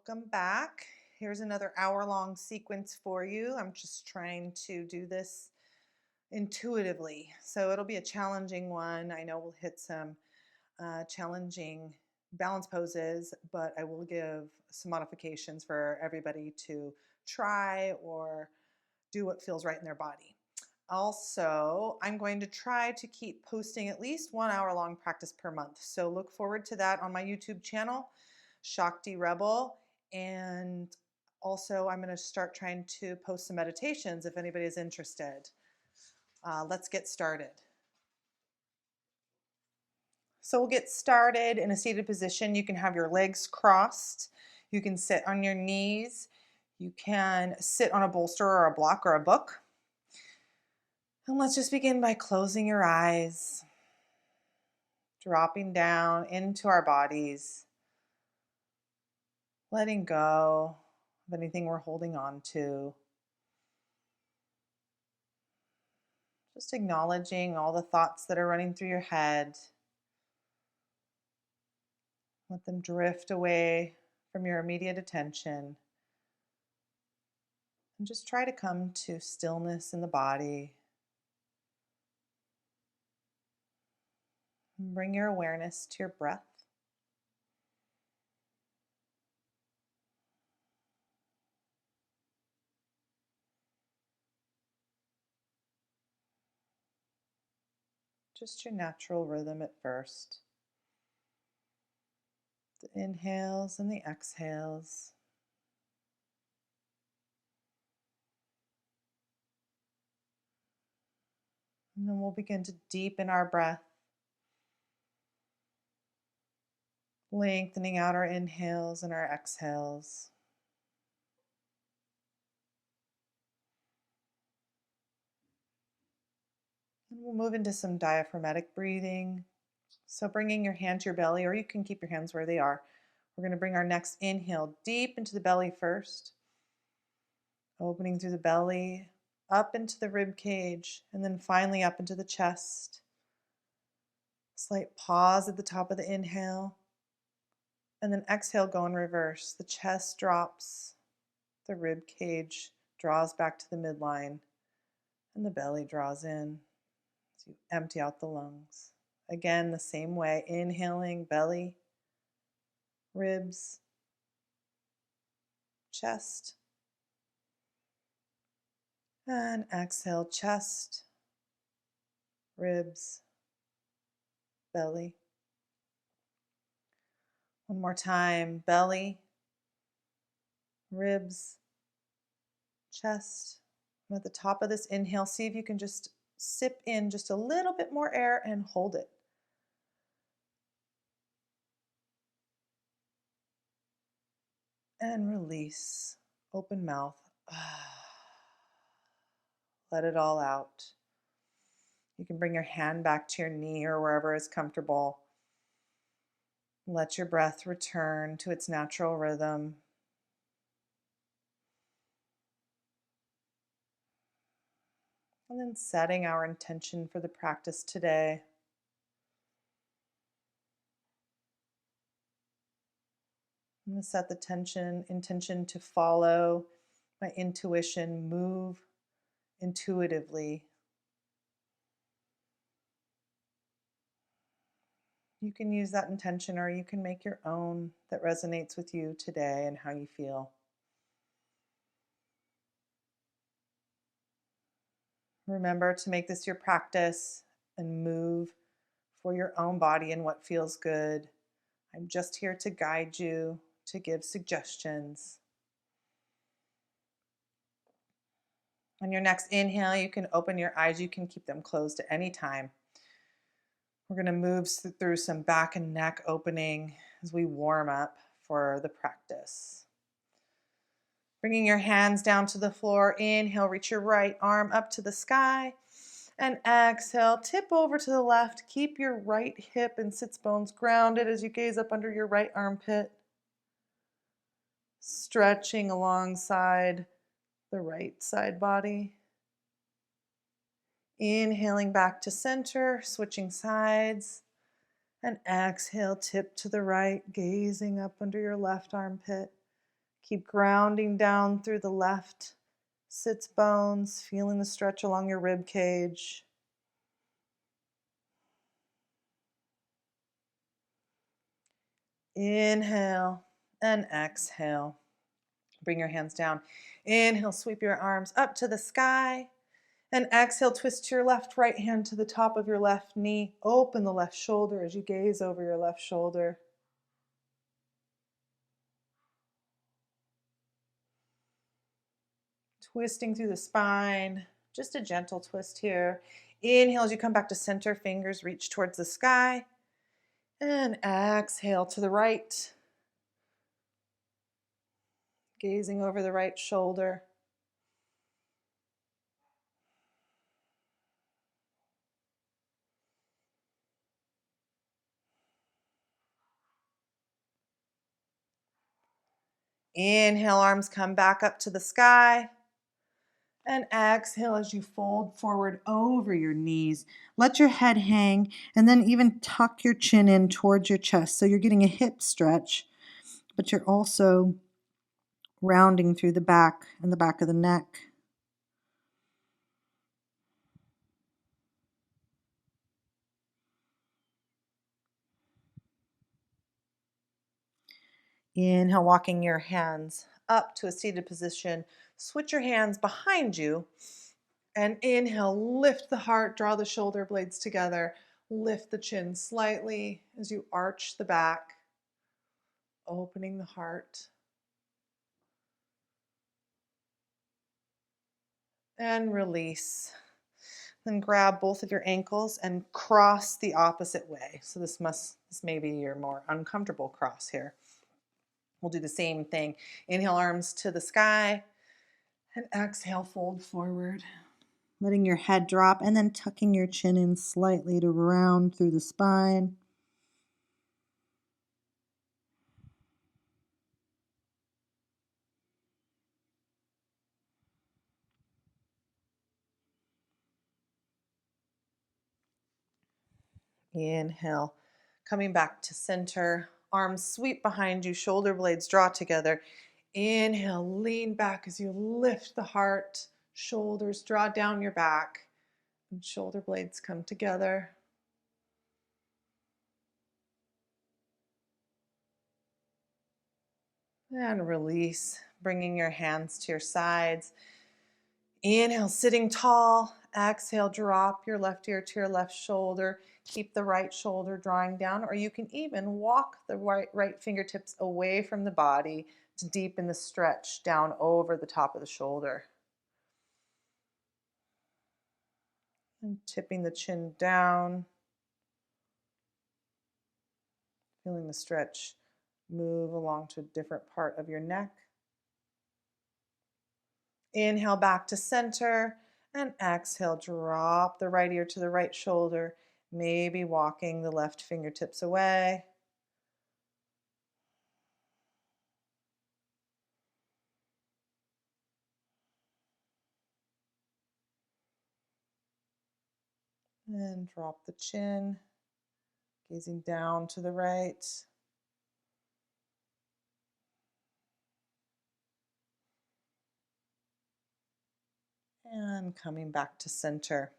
Welcome back. Here's another hour-long sequence for you. I'm just trying to do this intuitively. So it'll be a challenging one. I know we'll hit some challenging balance poses, but I will give some modifications for everybody to try or do what feels right in their body. Also, I'm going to try to keep posting at least 1 hour long practice per month. So look forward to that on my YouTube channel, Shakti Rebel. And also, I'm going to start trying to post some meditations if anybody is interested. Let's get started. So we'll get started in a seated position. You can have your legs crossed. You can sit on your knees. You can sit on a bolster or a block or a book. And let's just begin by closing your eyes, dropping down into our bodies, letting go of anything we're holding on to. Just acknowledging all the thoughts that are running through your head. Let them drift away from your immediate attention. And just try to come to stillness in the body. And bring your awareness to your breath. Just your natural rhythm at first. The inhales and the exhales. And then we'll begin to deepen our breath, lengthening out our inhales and our exhales. And we'll move into some diaphragmatic breathing. So bringing your hand to your belly, or you can keep your hands where they are. We're going to bring our next inhale deep into the belly first, opening through the belly, up into the rib cage, and then finally up into the chest. Slight pause at the top of the inhale, and then exhale, go in reverse. The chest drops, the rib cage draws back to the midline, and the belly draws in as you empty out the lungs. Again, the same way, inhaling belly, ribs, chest, and exhale, chest, ribs, belly. One more time, belly, ribs, chest. And at the top of this inhale, see if you can just sip in just a little bit more air and hold it. And release, open mouth. Let it all out. You can bring your hand back to your knee or wherever is comfortable. Let your breath return to its natural rhythm. And then setting our intention for the practice today. I'm going to set the intention to follow my intuition, move intuitively. You can use that intention or you can make your own that resonates with you today and how you feel. Remember to make this your practice and move for your own body and what feels good. I'm just here to guide you, to give suggestions. On your next inhale, you can open your eyes. You can keep them closed at any time. We're going to move through some back and neck opening as we warm up for the practice. Bringing your hands down to the floor. Inhale, reach your right arm up to the sky. And exhale, tip over to the left. Keep your right hip and sits bones grounded as you gaze up under your right armpit. Stretching alongside the right side body. Inhaling back to center, switching sides. And exhale, tip to the right, gazing up under your left armpit. Keep grounding down through the left sits bones, feeling the stretch along your rib cage. Inhale and exhale. Bring your hands down. Inhale, sweep your arms up to the sky. And exhale, twist your left right hand to the top of your left knee. Open the left shoulder as you gaze over your left shoulder. Twisting through the spine. Just a gentle twist here. Inhale as you come back to center, fingers reach towards the sky. And exhale to the right. Gazing over the right shoulder. Inhale, arms come back up to the sky. And exhale as you fold forward over your knees. Let your head hang and then even tuck your chin in towards your chest. So you're getting a hip stretch, but you're also rounding through the back and the back of the neck. Inhale, walking your hands up to a seated position. Switch your hands behind you. And inhale, lift the heart, draw the shoulder blades together. Lift the chin slightly as you arch the back, opening the heart. And release. Then grab both of your ankles and cross the opposite way. So this may be your more uncomfortable cross here. We'll do the same thing. Inhale, arms to the sky, and exhale, fold forward. Letting your head drop and then tucking your chin in slightly to round through the spine. Inhale, coming back to center, arms sweep behind you, shoulder blades draw together. Inhale, lean back as you lift the heart, shoulders draw down your back, and shoulder blades come together. And release, bringing your hands to your sides. Inhale, sitting tall. Exhale, drop your left ear to your left shoulder. Keep the right shoulder drawing down, or you can even walk the right fingertips away from the body to deepen the stretch down over the top of the shoulder. And tipping the chin down. Feeling the stretch move along to a different part of your neck. Inhale back to center and exhale, drop the right ear to the right shoulder, maybe walking the left fingertips away. And drop the chin, gazing down to the right. And coming back to center.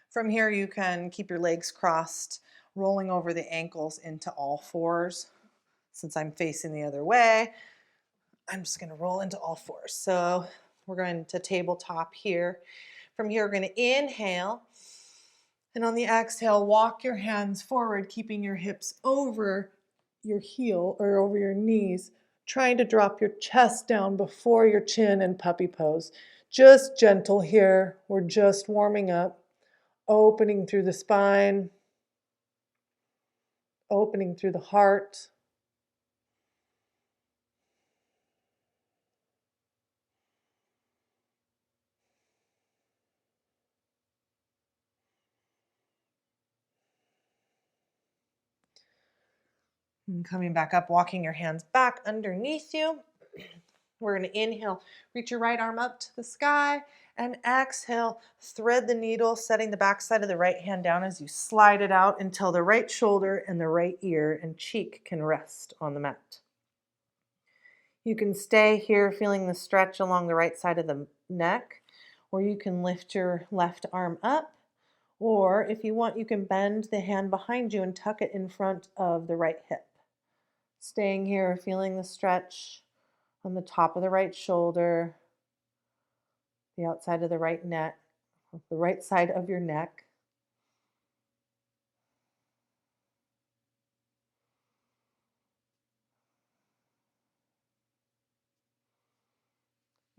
From here, you can keep your legs crossed, rolling over the ankles into all fours. Since I'm facing the other way, I'm just going to roll into all fours. So we're going to tabletop here. From here, we're going to inhale. And on the exhale, walk your hands forward, keeping your hips over your heel or over your knees, trying to drop your chest down before your chin in puppy pose. Just gentle here. We're just warming up, opening through the spine, opening through the heart. And coming back up, walking your hands back underneath you. We're going to inhale, reach your right arm up to the sky, and exhale, thread the needle, setting the back side of the right hand down as you slide it out until the right shoulder and the right ear and cheek can rest on the mat. You can stay here feeling the stretch along the right side of the neck, or you can lift your left arm up, or if you want, you can bend the hand behind you and tuck it in front of the right hip. Staying here, feeling the stretch on the top of the right shoulder, the outside of the right neck, the right side of your neck.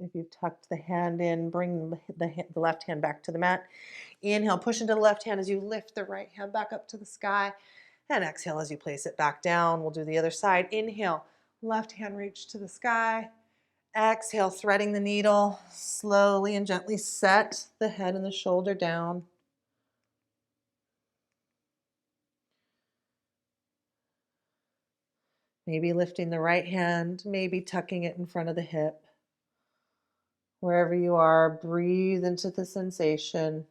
If you've tucked the hand in, bring the left hand back to the mat. Inhale, push into the left hand as you lift the right hand back up to the sky. And exhale as you place it back down. We'll do the other side. Inhale, left hand reach to the sky. Exhale, threading the needle. Slowly and gently set the head and the shoulder down. Maybe lifting the right hand, maybe tucking it in front of the hip. Wherever you are, breathe into the sensation.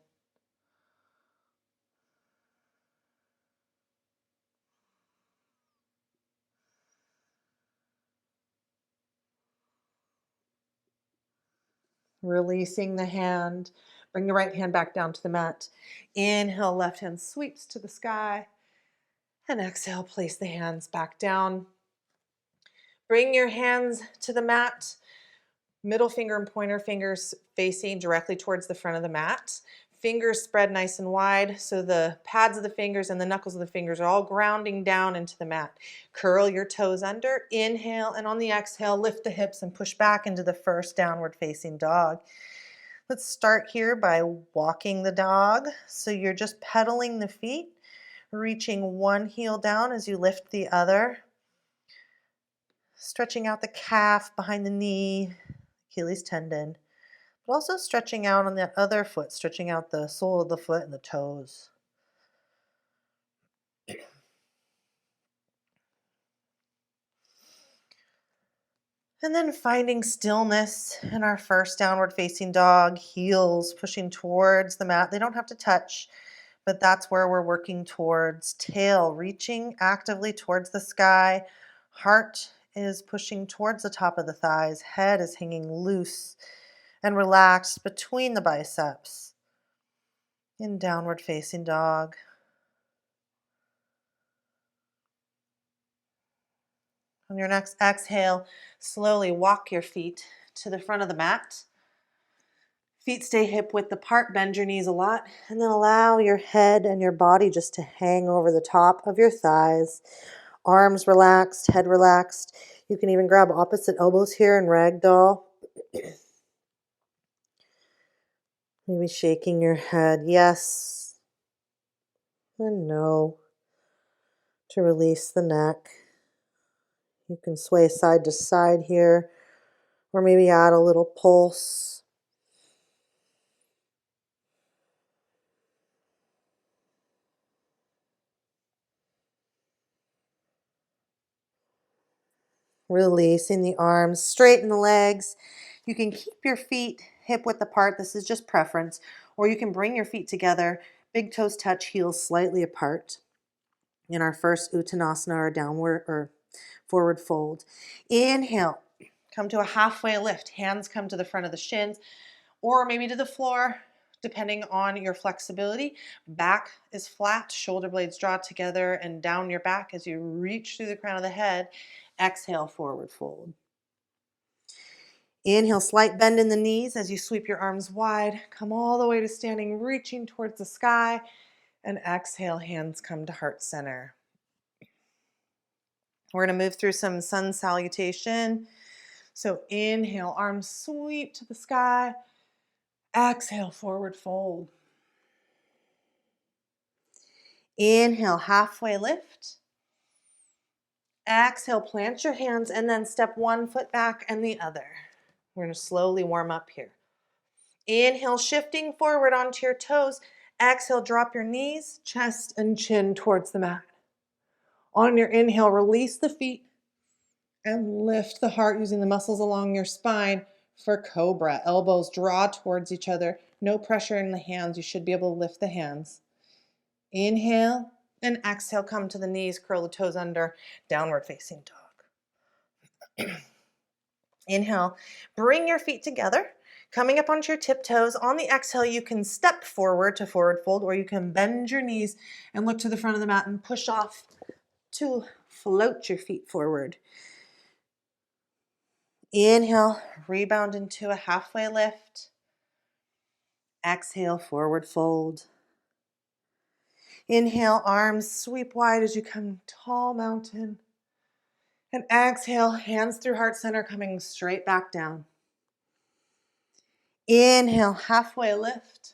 Releasing the hand. Bring the right hand back down to the mat. Inhale, left hand sweeps to the sky. And exhale, place the hands back down. Bring your hands to the mat. Middle finger and pointer fingers facing directly towards the front of the mat. Fingers spread nice and wide so the pads of the fingers and the knuckles of the fingers are all grounding down into the mat. Curl your toes under. Inhale, and on the exhale, lift the hips and push back into the first downward facing dog. Let's start here by walking the dog. So you're just pedaling the feet, reaching one heel down as you lift the other. Stretching out the calf behind the knee, Achilles tendon, but also stretching out on that other foot, stretching out the sole of the foot and the toes. And then finding stillness in our first downward facing dog, heels pushing towards the mat. They don't have to touch, but that's where we're working towards. Tail reaching actively towards the sky. Heart is pushing towards the top of the thighs. Head is hanging loose and relaxed between the biceps. In downward facing dog. On your next exhale, slowly walk your feet to the front of the mat. Feet stay hip width apart, bend your knees a lot, and then allow your head and your body just to hang over the top of your thighs. Arms relaxed, head relaxed. You can even grab opposite elbows here and ragdoll. Maybe shaking your head yes and no to release the neck. You can sway side to side here, or maybe add a little pulse. Releasing the arms, straighten the legs. You can keep your feet hip width apart. This is just preference. Or you can bring your feet together. Big toes touch, heels slightly apart. In our first Uttanasana, or downward or forward fold. Inhale. Come to a halfway lift. Hands come to the front of the shins or maybe to the floor, depending on your flexibility. Back is flat, shoulder blades draw together and down your back as you reach through the crown of the head. Exhale, forward fold. Inhale, slight bend in the knees as you sweep your arms wide. Come all the way to standing, reaching towards the sky. And exhale, hands come to heart center. We're going to move through some sun salutation. So inhale, arms sweep to the sky. Exhale, forward fold. Inhale, halfway lift. Exhale, plant your hands and then step one foot back and the other. We're going to slowly warm up here. Inhale, shifting forward onto your toes. Exhale, drop your knees, chest and chin towards the mat. On your inhale, release the feet and lift the heart using the muscles along your spine for cobra. Elbows draw towards each other. No pressure in the hands. You should be able to lift the hands. Inhale and exhale, come to the knees, curl the toes under, downward facing dog. Inhale, bring your feet together, coming up onto your tiptoes. On the exhale, you can step forward to forward fold, or you can bend your knees and look to the front of the mat and push off to float your feet forward. Inhale, rebound into a halfway lift. Exhale, forward fold. Inhale, arms sweep wide as you come tall mountain. And exhale, hands through heart center, coming straight back down. Inhale, halfway lift.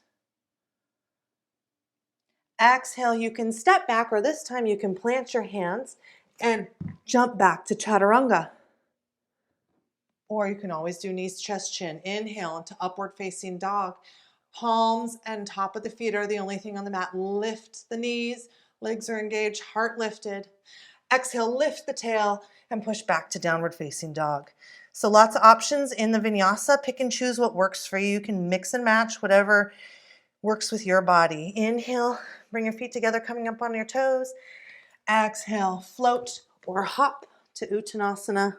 Exhale, you can step back, or this time you can plant your hands and jump back to chaturanga. Or you can always do knees, chest, chin. Inhale into upward facing dog. Palms and top of the feet are the only thing on the mat. Lift the knees, legs are engaged, heart lifted. Exhale, lift the tail and push back to downward facing dog. So lots of options in the vinyasa. Pick and choose what works for you. You can mix and match whatever works with your body. Inhale, bring your feet together, coming up on your toes. Exhale, float or hop to Uttanasana.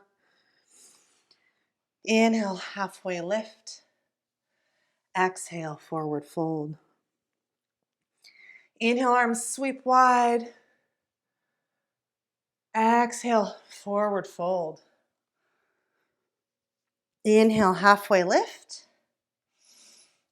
Inhale, halfway lift. Exhale, forward fold. Inhale, arms sweep wide. Exhale, forward fold. Inhale, halfway lift.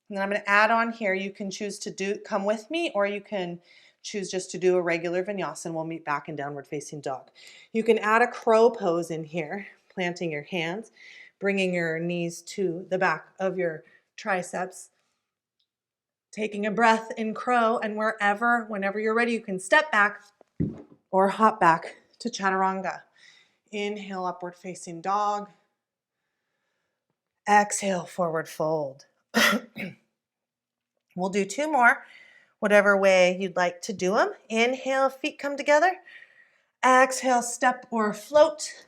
And then I'm going to add on here. You can choose to come with me, or you can choose just to do a regular vinyasa, and we'll meet back in downward facing dog. You can add a crow pose in here, planting your hands, bringing your knees to the back of your triceps, taking a breath in crow, and whenever you're ready, you can step back or hop back to chaturanga. Inhale, upward facing dog. Exhale, forward fold. We'll do two more, whatever way you'd like to do them. Inhale, feet come together. Exhale, step or float.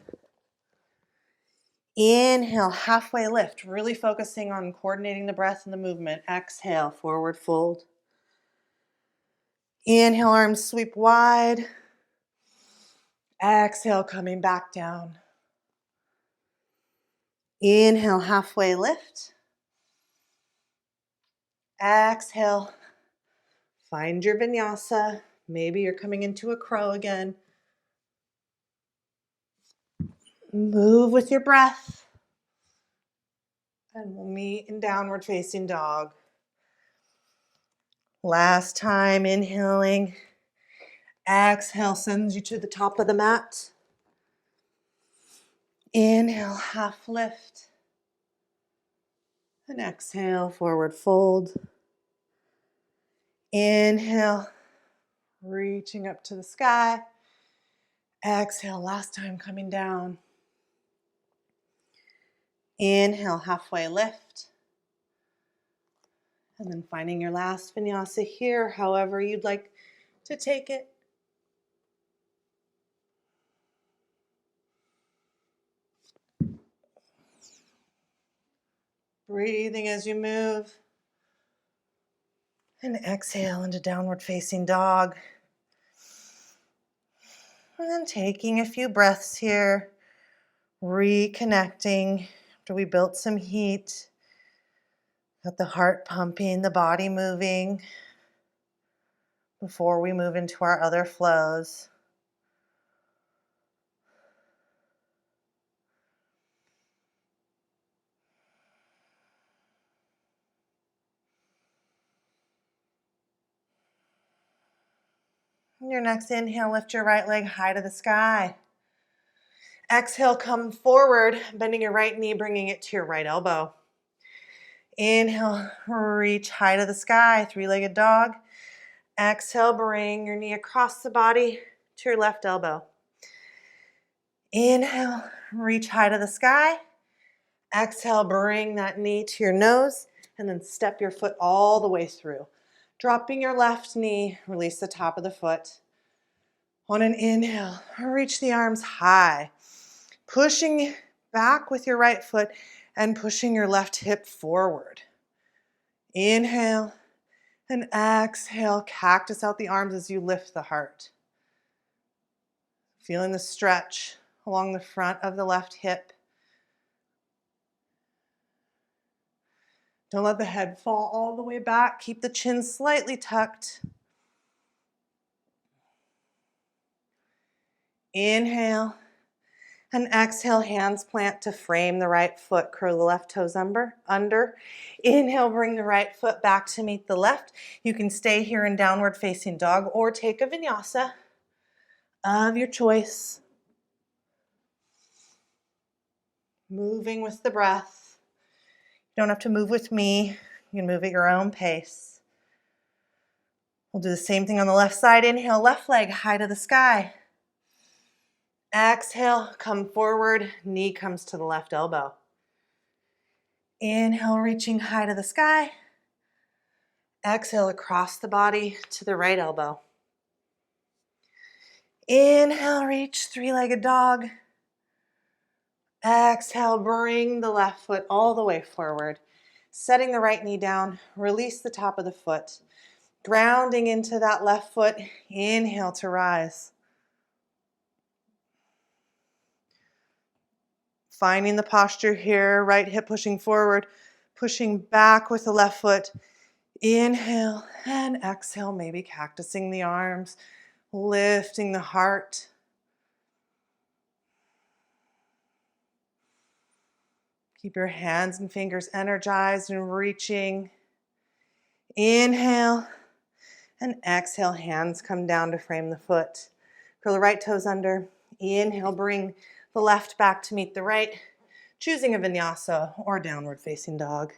Inhale, halfway lift, really focusing on coordinating the breath and the movement. Exhale, forward fold. Inhale, arms sweep wide. Exhale, coming back down. Inhale, halfway lift. Exhale, find your vinyasa. Maybe you're coming into a crow again. Move with your breath. And we'll meet in downward facing dog. Last time, inhaling. Exhale sends you to the top of the mat. Inhale, half lift. And exhale, forward fold. Inhale, reaching up to the sky. Exhale, last time coming down. Inhale, halfway lift. And then finding your last vinyasa here, however you'd like to take it. Breathing as you move. And exhale into downward facing dog. And then taking a few breaths here, reconnecting after we built some heat. Got the heart pumping, the body moving before we move into our other flows. Your next inhale, lift your right leg high to the sky. Exhale, come forward, bending your right knee, bringing it to your right elbow. Inhale, reach high to the sky, three-legged dog. Exhale, bring your knee across the body to your left elbow. Inhale, reach high to the sky. Exhale, bring that knee to your nose, and then step your foot all the way through. Dropping your left knee, release the top of the foot. On an inhale, reach the arms high. Pushing back with your right foot and pushing your left hip forward. Inhale and exhale, cactus out the arms as you lift the heart. Feeling the stretch along the front of the left hip. Don't let the head fall all the way back. Keep the chin slightly tucked. Inhale and exhale, hands plant to frame the right foot. Curl the left toes under. Inhale, bring the right foot back to meet the left. You can stay here in downward facing dog or take a vinyasa of your choice. Moving with the breath. You don't have to move with me. You can move at your own pace. We'll do the same thing on the left side. Inhale, left leg high to the sky. Exhale, come forward, knee comes to the left elbow. Inhale, reaching high to the sky. Exhale, across the body to the right elbow. Inhale, reach, three-legged dog. Exhale, bring the left foot all the way forward. Setting the right knee down, release the top of the foot. Grounding into that left foot, inhale to rise. Finding the posture here, right hip pushing forward, pushing back with the left foot. Inhale and exhale, maybe cactusing the arms, lifting the heart. Keep your hands and fingers energized and reaching. Inhale and exhale, hands come down to frame the foot. Curl the right toes under. Inhale, bring the left back to meet the right, choosing a vinyasa or downward facing dog.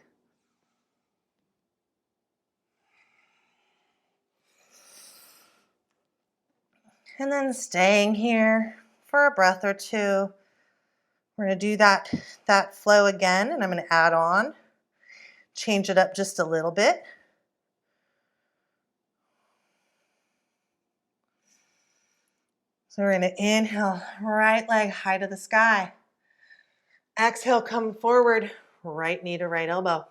And then staying here for a breath or two. We're going to do that flow again, and I'm going to add on, change it up just a little bit. So we're going to inhale, right leg high to the sky. Exhale, come forward, right knee to right elbow.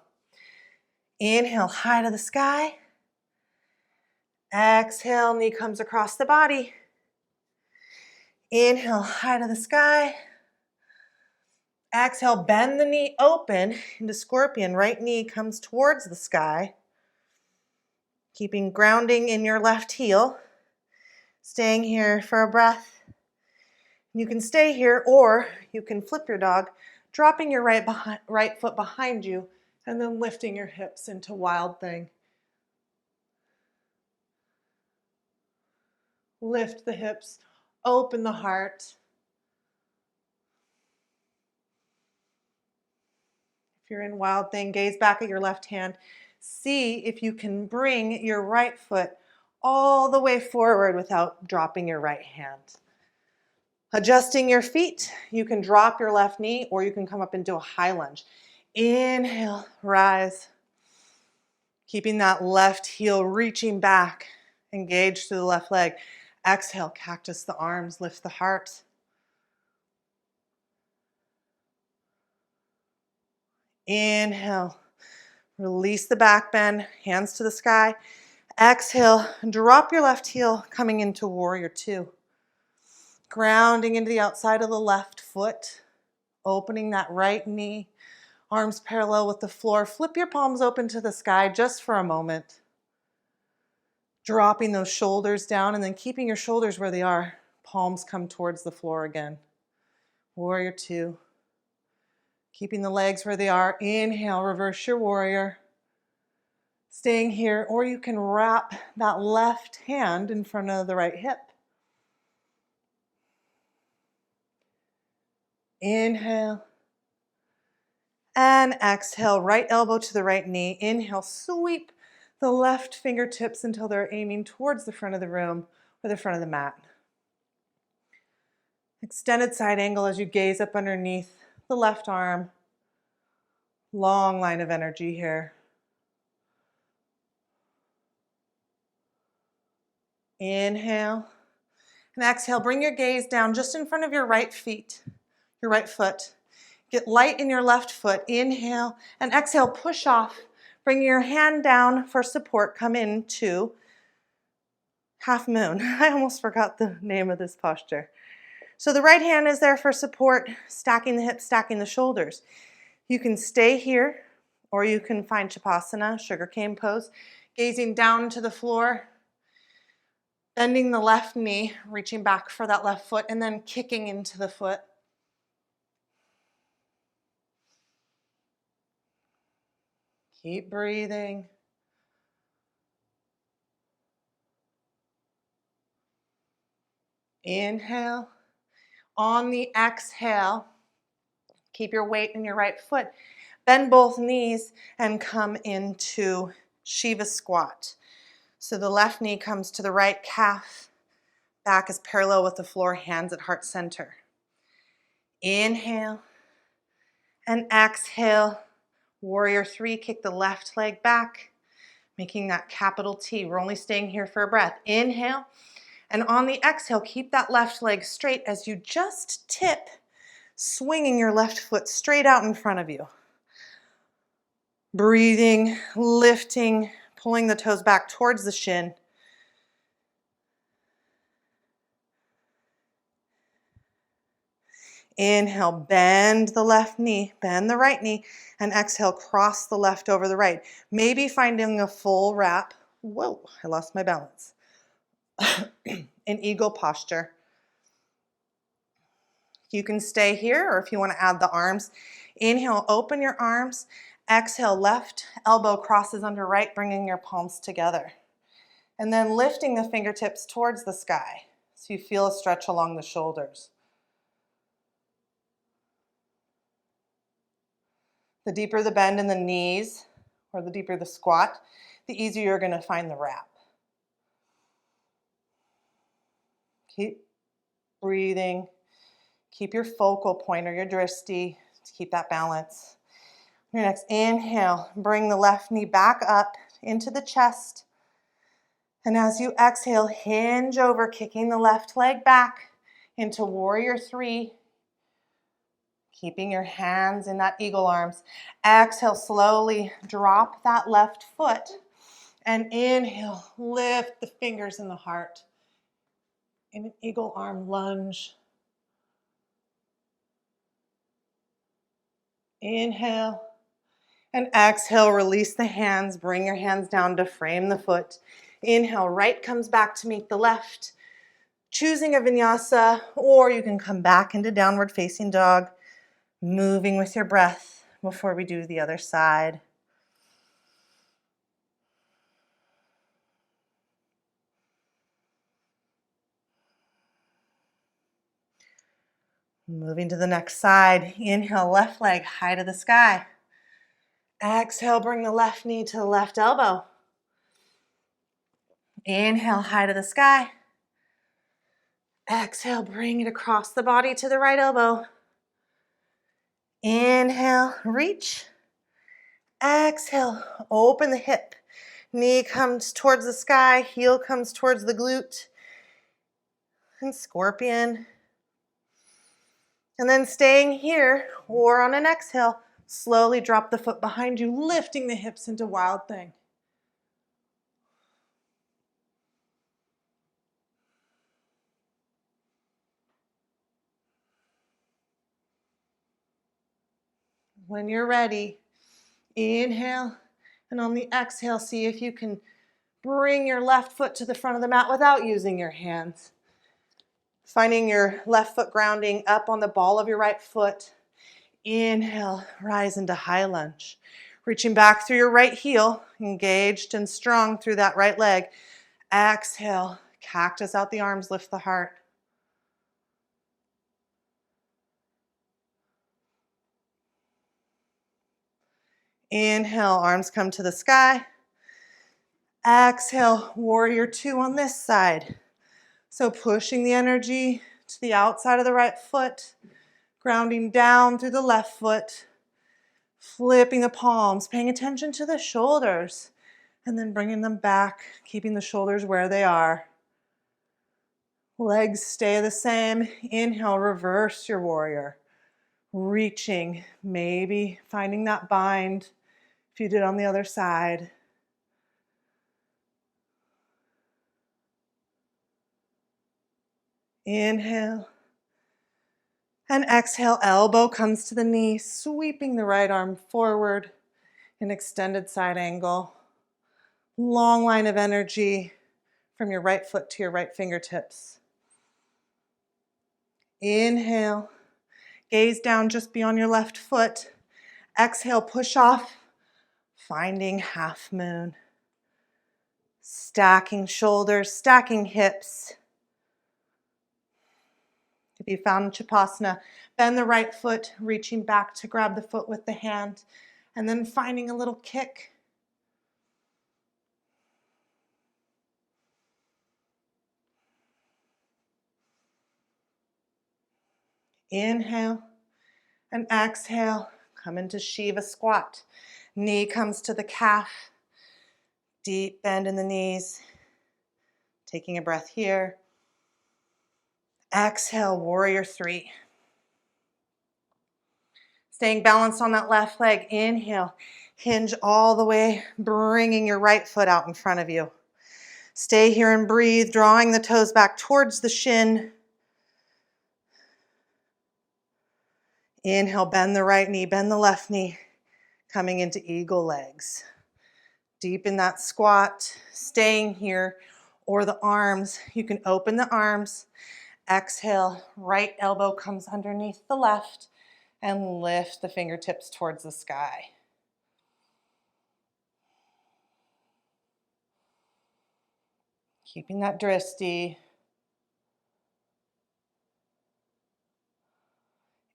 Inhale, high to the sky. Exhale, knee comes across the body. Inhale, high to the sky. Exhale, bend the knee open into scorpion. Right knee comes towards the sky. Keeping grounding in your left heel. Staying here for a breath. You can stay here or you can flip your dog, dropping your right foot behind you and then lifting your hips into wild thing. Lift the hips, open the heart. If you're in wild thing, gaze back at your left hand. See if you can bring your right foot all the way forward without dropping your right hand. Adjusting your feet, you can drop your left knee or you can come up into a high lunge. Inhale, rise. Keeping that left heel reaching back, engage through the left leg. Exhale, cactus the arms, lift the heart. Inhale, release the back bend, hands to the sky. Exhale, drop your left heel, coming into warrior two. Grounding into the outside of the left foot, opening that right knee, arms parallel with the floor. Flip your palms open to the sky just for a moment. Dropping those shoulders down and then keeping your shoulders where they are. Palms come towards the floor again. Warrior two. Keeping the legs where they are. Inhale, reverse your warrior. Staying here, or you can wrap that left hand in front of the right hip. Inhale. And exhale, right elbow to the right knee. Inhale, sweep the left fingertips until they're aiming towards the front of the room or the front of the mat. Extended side angle as you gaze up underneath the left arm. Long line of energy here. Inhale and exhale. Bring your gaze down just in front of your right foot. Get light in your left foot. Inhale and exhale, push off. Bring your hand down for support. Come into half moon. I almost forgot the name of this posture. So the right hand is there for support, stacking the hips, stacking the shoulders. You can stay here Or you can find Chapasana, sugarcane pose, gazing down to the floor, bending the left knee, reaching back for that left foot, and then kicking into the foot. Keep breathing. Inhale. On the exhale, keep your weight in your right foot. Bend both knees and come into Shiva squat. So the left knee comes to the right calf. Back is parallel with the floor, hands at heart center. Inhale and exhale. Warrior 3, kick the left leg back, making that capital T. We're only staying here for a breath. Inhale. And on the exhale, keep that left leg straight as you just tip, swinging your left foot straight out in front of you. Breathing, lifting, pulling the toes back towards the shin. Inhale, bend the left knee, bend the right knee, and exhale, cross the left over the right. Maybe finding a full wrap. Whoa, I lost my balance. In eagle posture. You can stay here, or if you want to add the arms, inhale, open your arms. Exhale, left elbow crosses under right, bringing your palms together. And then lifting the fingertips towards the sky, so you feel a stretch along the shoulders. The deeper the bend in the knees, or the deeper the squat, the easier you're going to find the wrap. Keep breathing. Keep your focal point or your drishti to keep that balance. Your next inhale, bring the left knee back up into the chest. And as you exhale, hinge over, kicking the left leg back into warrior 3. Keeping your hands in that eagle arms. Exhale, slowly drop that left foot. And inhale, lift the fingers in the heart. In an eagle arm lunge. Inhale. And exhale, release the hands. Bring your hands down to frame the foot. Inhale, right comes back to meet the left. Choosing a vinyasa, or you can come back into downward facing dog. Moving with your breath before we do the other side. Moving to the next side. Inhale, left leg high to the sky. Exhale, bring the left knee to the left elbow. Inhale, high to the sky. Exhale, bring it across the body to the right elbow. Inhale, reach. Exhale, open the hip. Knee comes towards the sky, heel comes towards the glute. And scorpion. And then staying here, or on an exhale, slowly drop the foot behind you, lifting the hips into wild thing. When you're ready, inhale, and on the exhale, see if you can bring your left foot to the front of the mat without using your hands. Finding your left foot grounding up on the ball of your right foot. Inhale, rise into high lunge. Reaching back through your right heel, engaged and strong through that right leg. Exhale, cactus out the arms, lift the heart. Inhale, arms come to the sky. Exhale, warrior 2 on this side. So pushing the energy to the outside of the right foot, grounding down through the left foot, flipping the palms, paying attention to the shoulders, and then bringing them back, keeping the shoulders where they are. Legs stay the same. Inhale, reverse your warrior. Reaching, maybe finding that bind if you did on the other side. Inhale. And exhale, elbow comes to the knee, sweeping the right arm forward. An extended side angle. Long line of energy from your right foot to your right fingertips. Inhale. Gaze down just beyond your left foot. Exhale, push off. Finding half moon. Stacking shoulders, stacking hips. If you found Chapasana, bend the right foot, reaching back to grab the foot with the hand, and then finding a little kick. Inhale and exhale. Come into Shiva squat. Knee comes to the calf. Deep bend in the knees. Taking a breath here. Exhale, warrior three. Staying balanced on that left leg. Inhale, hinge all the way, bringing your right foot out in front of you. Stay here and breathe, drawing the toes back towards the shin. Inhale, bend the right knee, bend the left knee, coming into eagle legs. Deep in that squat, staying here, or the arms. You can open the arms. Exhale, right elbow comes underneath the left, and lift the fingertips towards the sky. Keeping that drishti.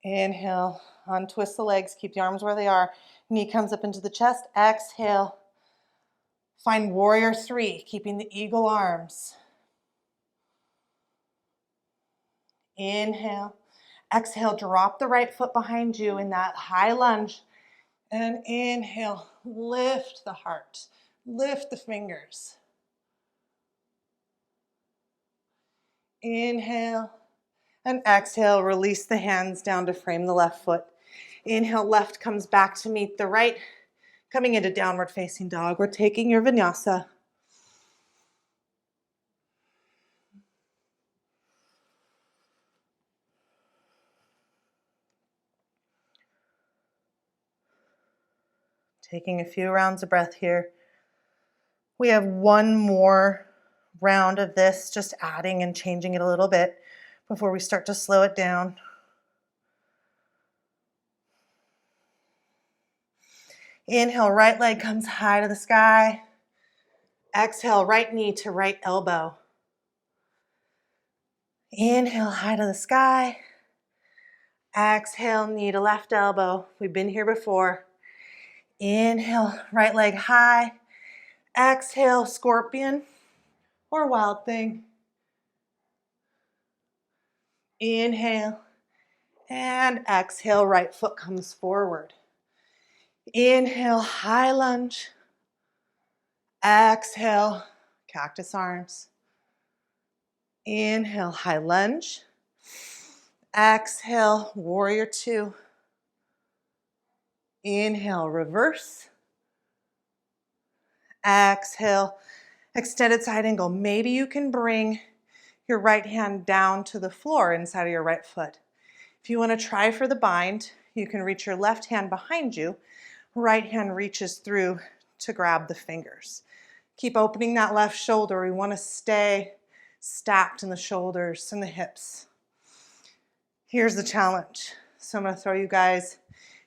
Inhale, untwist the legs, keep the arms where they are. Knee comes up into the chest. Exhale. Find warrior three, keeping the eagle arms. Inhale. Exhale, drop the right foot behind you in that high lunge. And inhale, lift the heart, lift the fingers. Inhale and exhale, release the hands down to frame the left foot. Inhale, left comes back to meet the right. Coming into downward facing dog, we're taking your vinyasa. Taking a few rounds of breath here. We have one more round of this, just adding and changing it a little bit before we start to slow it down. Inhale, right leg comes high to the sky. Exhale, right knee to right elbow. Inhale, high to the sky. Exhale, knee to left elbow. We've been here before. Inhale, right leg high. Exhale, scorpion or wild thing. Inhale and exhale, right foot comes forward. Inhale, high lunge. Exhale, cactus arms. Inhale, high lunge. Exhale, warrior two. Inhale, reverse. Exhale, extended side angle. Maybe you can bring your right hand down to the floor inside of your right foot. If you want to try for the bind, you can reach your left hand behind you. Right hand reaches through to grab the fingers. Keep opening that left shoulder. We want to stay stacked in the shoulders and the hips. Here's the challenge. So I'm going to throw you guys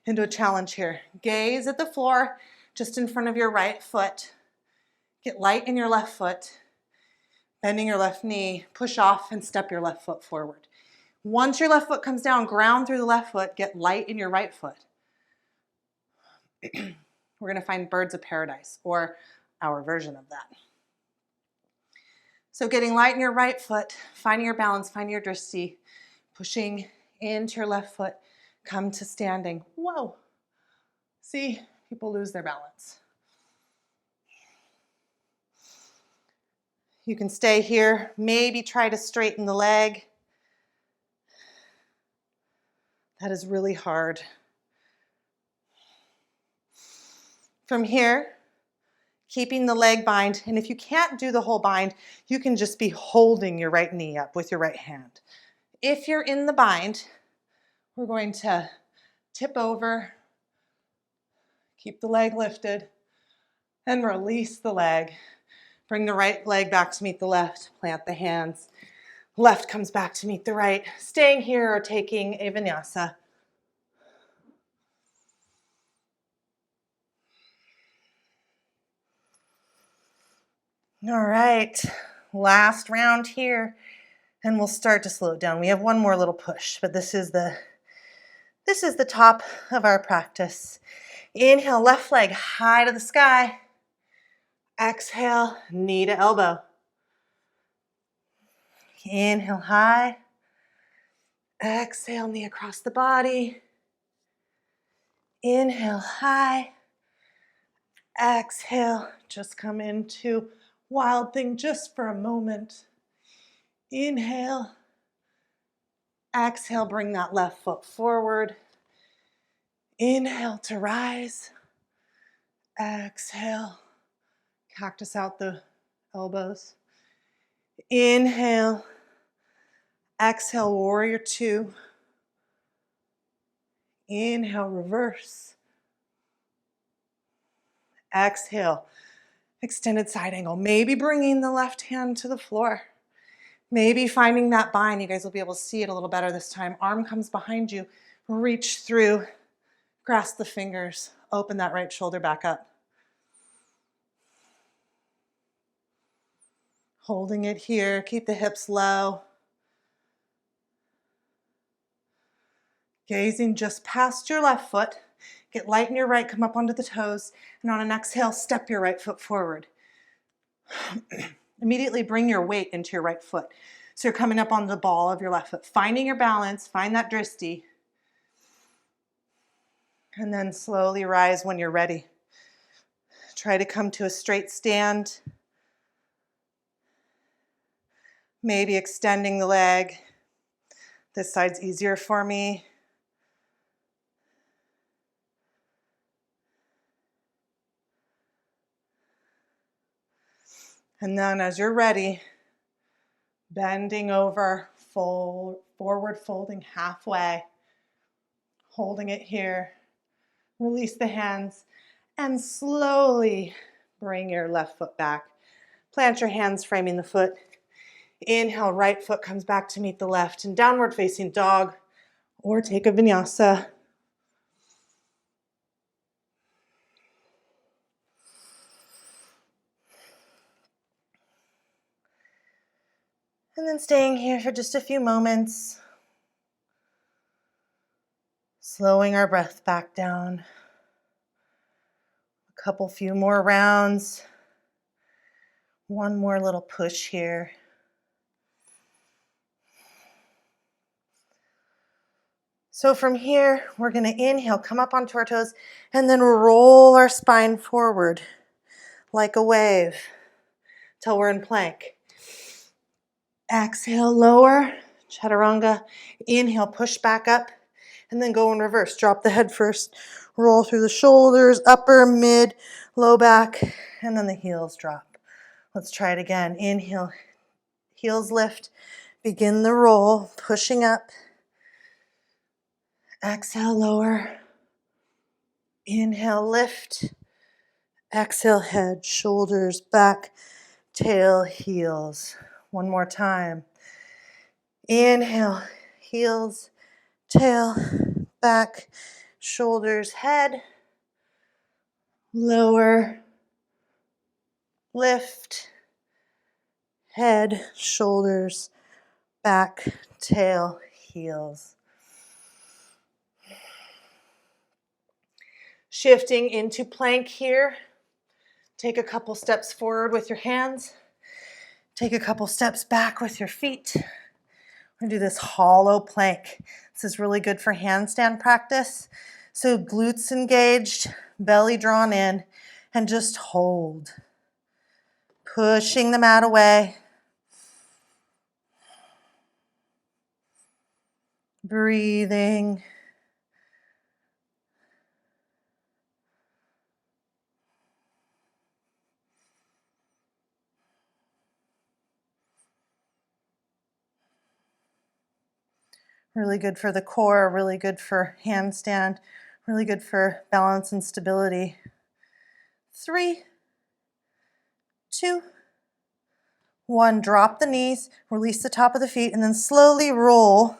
into a challenge here. Gaze at the floor just in front of your right foot. Get light in your left foot. Bending your left knee, push off and step your left foot forward. Once your left foot comes down, ground through the left foot, get light in your right foot. We're going to find birds of paradise, or our version of that. So getting light in your right foot, finding your balance, finding your drishti, pushing into your left foot, come to standing. Whoa. See, people lose their balance. You can stay here, maybe try to straighten the leg. That is really hard. From here, keeping the leg bind, and if you can't do the whole bind, you can just be holding your right knee up with your right hand. If you're in the bind, we're going to tip over, Keep the leg lifted and release the leg. Bring the right leg back to meet the left. Plant the hands. Left comes back to meet the right. Staying here or taking a vinyasa. All right, last round here, and we'll start to slow it down. We have one more little push, but this is the top of our practice. Inhale, left leg high to the sky. Exhale, knee to elbow. Inhale high. Exhale, knee across the body. Inhale high. Exhale, just come into wild thing just for a moment. Inhale. Exhale, bring that left foot forward. Inhale to rise. Exhale, cactus out the elbows. Inhale. Exhale, warrior two. Inhale, reverse. Exhale, extended side angle. Maybe bringing the left hand to the floor. Maybe finding that bind. You guys will be able to see it a little better this time. Arm comes behind you. Reach through. Grasp the fingers. Open that right shoulder back up. Holding it here. Keep the hips low. Gazing just past your left foot. Get light in your right. Come up onto the toes. And on an exhale, step your right foot forward. Immediately bring your weight into your right foot. So you're coming up on the ball of your left foot. Finding your balance. Find that dristi. And then slowly rise when you're ready. Try to come to a straight stand. Maybe extending the leg. This side's easier for me. And then as you're ready, bending over, forward folding halfway. Holding it here. Release the hands and slowly bring your left foot back. Plant your hands framing the foot. Inhale, right foot comes back to meet the left in downward facing dog or take a vinyasa. And then staying here for just a few moments. Slowing our breath back down. A few more rounds. One more little push here. So from here, we're going to inhale, come up onto our toes, and then roll our spine forward like a wave till we're in plank. Exhale, lower, chaturanga. Inhale, push back up, and then go in reverse. Drop the head first, roll through the shoulders, upper, mid, low back, and then the heels drop. Let's try it again. Inhale, heels lift, begin the roll, pushing up. Exhale, lower. Inhale, lift. Exhale, head, shoulders, back, tail, heels. One more time. Inhale, heels, tail, back, shoulders, head. Lower, lift, head, shoulders, back, tail, heels. Shifting into plank here. Take a couple steps forward with your hands. Take a couple steps back with your feet. We're going to do this hollow plank. This is really good for handstand practice. So glutes engaged, belly drawn in, and just hold. Pushing the mat away. Breathing. Really good for the core, really good for handstand, Really good for balance and stability. 3, 2, 1. Drop the knees, release the top of the feet, and then slowly roll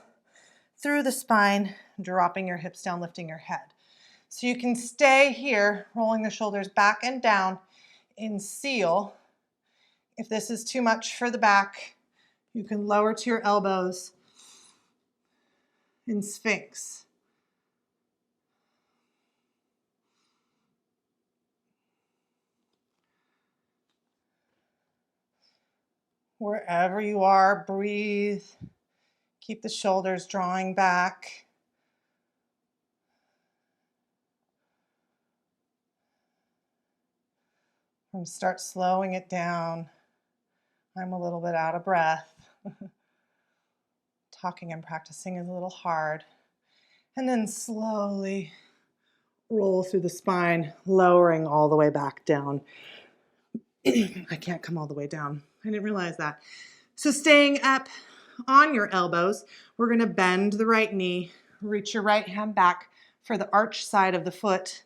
through the spine, dropping your hips down, lifting your head. So you can stay here, rolling the shoulders back and down in seal. If this is too much for the back, you can lower to your elbows in Sphinx. Wherever you are, breathe. Keep the shoulders drawing back. And start slowing it down. I'm a little bit out of breath. Talking and practicing is a little hard. And then slowly roll through the spine, lowering all the way back down. I can't come all the way down. I didn't realize that. So staying up on your elbows, we're going to bend the right knee, reach your right hand back for the arch side of the foot,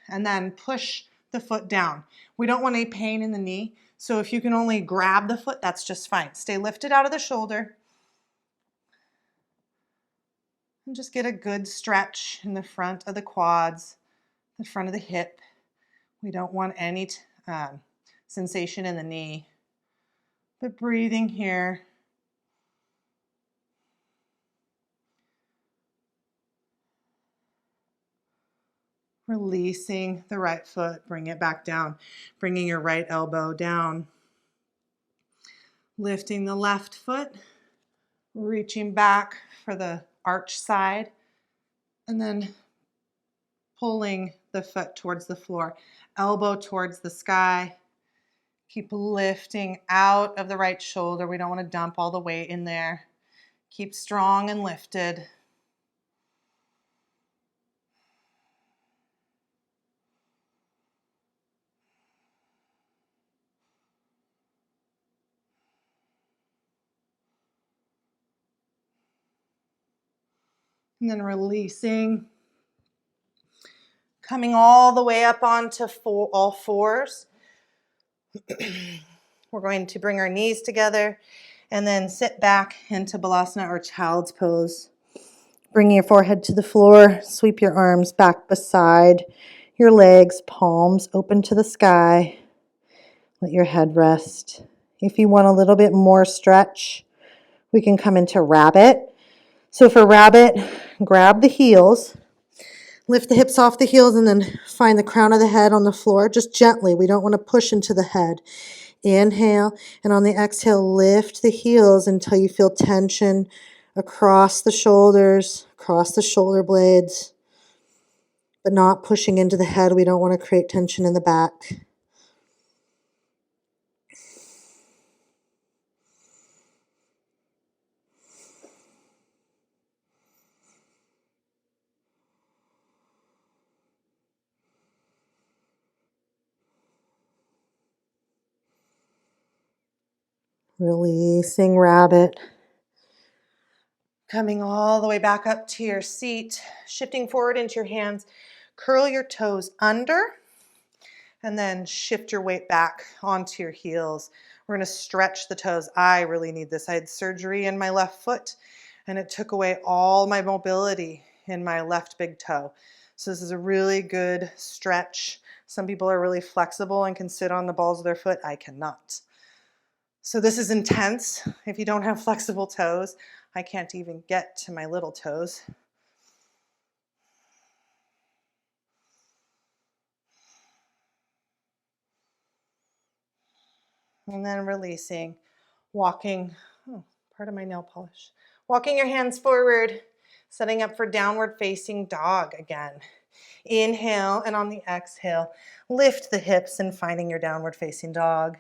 and then push the foot down. We don't want any pain in the knee, so if you can only grab the foot, that's just fine. Stay lifted out of the shoulder. And just get a good stretch in the front of the quads, the front of the hip. We don't want any sensation in the knee. But breathing here. Releasing the right foot, bring it back down. Bringing your right elbow down. Lifting the left foot, reaching back for the arch side, and then pulling the foot towards the floor. Elbow towards the sky. Keep lifting out of the right shoulder. We don't want to dump all the weight in there. Keep strong and lifted. And then releasing. Coming all the way up onto all fours. We're going to bring our knees together and then sit back into Balasana or Child's Pose. Bringing your forehead to the floor, sweep your arms back beside your legs, palms open to the sky. Let your head rest. If you want a little bit more stretch, we can come into rabbit. So for rabbit, grab the heels, lift the hips off the heels, and then find the crown of the head on the floor, just gently. We don't want to push into the head. Inhale, and on the exhale, lift the heels until you feel tension across the shoulders, across the shoulder blades, but not pushing into the head. We don't want to create tension in the back. Releasing rabbit. Coming all the way back up to your seat, shifting forward into your hands. Curl your toes under and then shift your weight back onto your heels. We're going to stretch the toes. I really need this. I had surgery in my left foot and it took away all my mobility in my left big toe. So this is a really good stretch. Some people are really flexible and can sit on the balls of their foot. I cannot. So this is intense. If you don't have flexible toes, I can't even get to my little toes. And then releasing, walking, part of my nail polish. Walking your hands forward, setting up for downward facing dog again. Inhale, and on the exhale, lift the hips and finding your downward facing dog.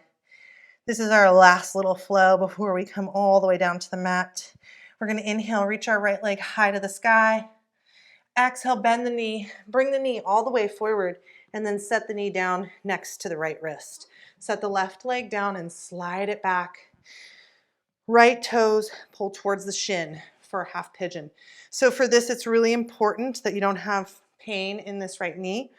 This is our last little flow before we come all the way down to the mat. We're going to inhale, reach our right leg high to the sky. Exhale, bend the knee, bring the knee all the way forward, and then set the knee down next to the right wrist. Set the left leg down and slide it back. Right toes pull towards the shin. for half pigeon. So for this, it's really important that you don't have pain in this right knee.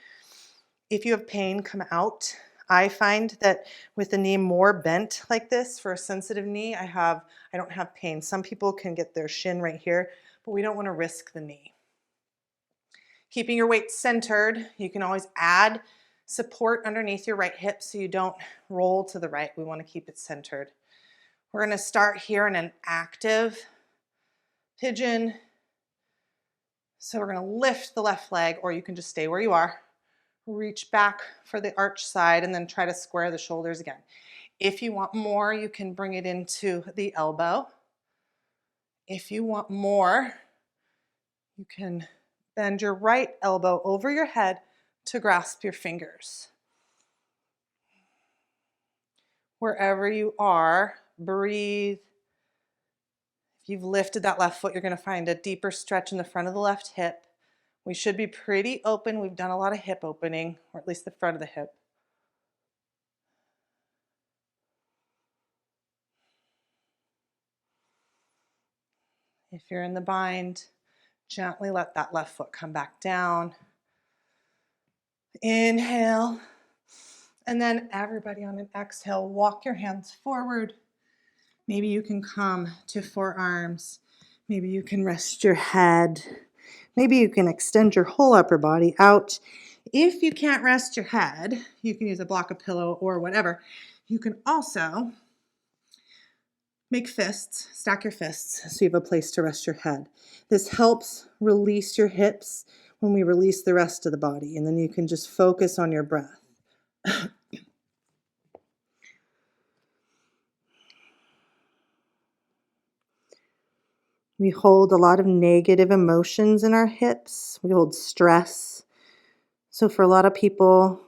If you have pain, come out. I find that with the knee more bent like this, for a sensitive knee, I don't have pain. Some people can get their shin right here, but we don't want to risk the knee. Keeping your weight centered, you can always add support underneath your right hip so you don't roll to the right. We want to keep it centered. We're going to start here in an active pigeon. So we're going to lift the left leg, or you can just stay where you are. Reach back for the arch side and then try to square the shoulders again. If you want more, you can bring it into the elbow. If you want more, you can bend your right elbow over your head to grasp your fingers. Wherever you are, breathe. If you've lifted that left foot, you're going to find a deeper stretch in the front of the left hip. We should be pretty open. We've done a lot of hip opening, or at least the front of the hip. If you're in the bind, gently let that left foot come back down. Inhale. And then everybody on an exhale, walk your hands forward. Maybe you can come to forearms. Maybe you can rest your head. Maybe you can extend your whole upper body out. If you can't rest your head, you can use a block of pillow or whatever. You can also make fists, stack your fists so you have a place to rest your head. This helps release your hips when we release the rest of the body, and then you can just focus on your breath. We hold a lot of negative emotions in our hips. We hold stress. So for a lot of people,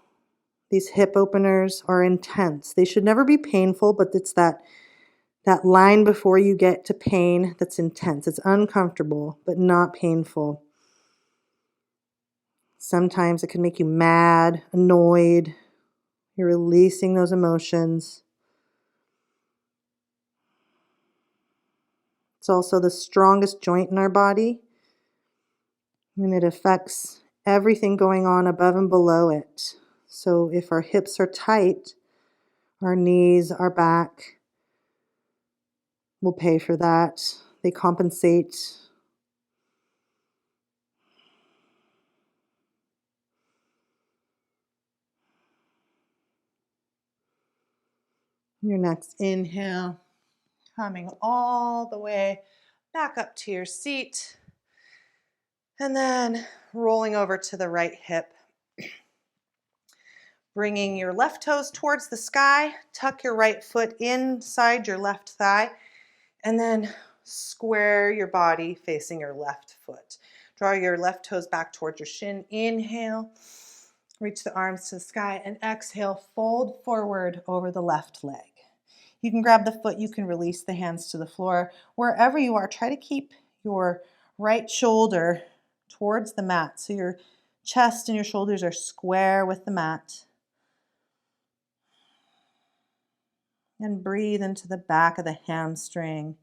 these hip openers are intense. They should never be painful, but it's that line before you get to pain that's intense. It's uncomfortable, but not painful. Sometimes it can make you mad, annoyed. You're releasing those emotions. It's also the strongest joint in our body, and it affects everything going on above and below it. So if our hips are tight, our knees, our back will pay for that. They compensate. Your next inhale, coming all the way back up to your seat, and then rolling over to the right hip. Bringing your left toes towards the sky, tuck your right foot inside your left thigh, and then square your body facing your left foot. Draw your left toes back towards your shin. Inhale, reach the arms to the sky, and exhale, fold forward over the left leg. You can grab the foot, you can release the hands to the floor. Wherever you are, try to keep your right shoulder towards the mat so your chest and your shoulders are square with the mat. And breathe into the back of the hamstring.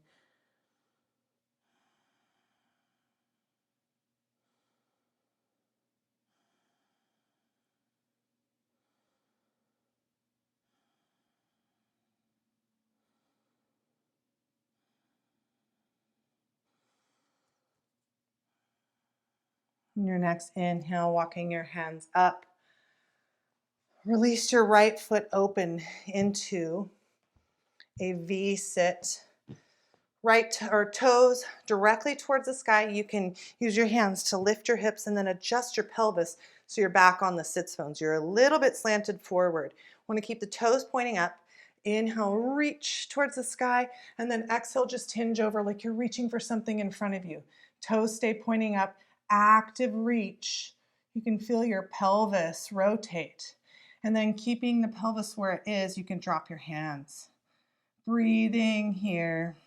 And your next inhale, walking your hands up. Release your right foot open into a V sit. Right or toes directly towards the sky. You can use your hands to lift your hips and then adjust your pelvis so you're back on the sits bones. You're a little bit slanted forward. Want to keep the toes pointing up. Inhale, reach towards the sky, and then exhale, just hinge over like you're reaching for something in front of you. Toes stay pointing up, active reach. You can feel your pelvis rotate. And then keeping the pelvis where it is, you can drop your hands. Breathing here.